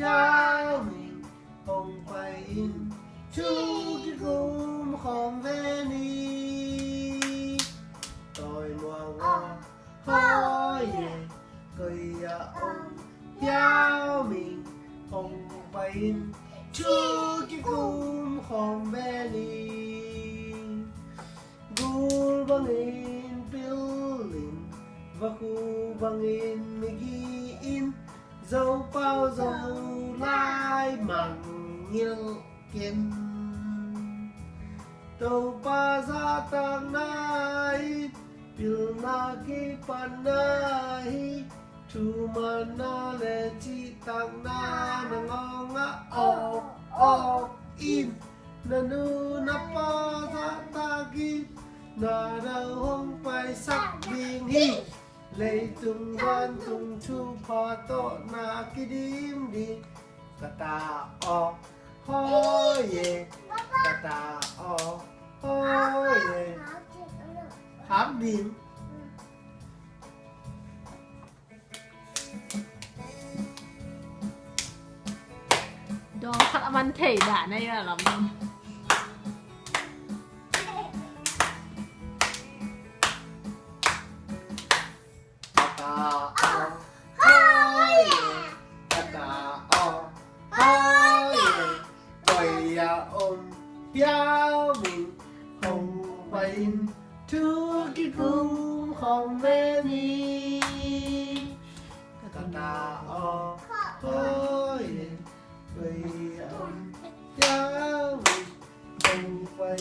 giao mình không phải in chú cái gồm không về đi tôi mua ngó hỏi cười ông giao mình không phải in chú cái gồm không về đi gul bangin building và khu bangin megin dấu bao dấu lai mặn nghiêng kiên tàu pa ra tang nai pil na ki pan nai tu mana le chi tang na ngonga o in na nu na pa ra ta ki na đâu không phải sắc biên hi lấy tung văn tung chu pa to na ki dim đi kata o hoye kata o hoye hát điểm đó thật văn thể đã này là lắm giao mình không phải thứ cái cung không về đi ta o thôi vì giao mình không phải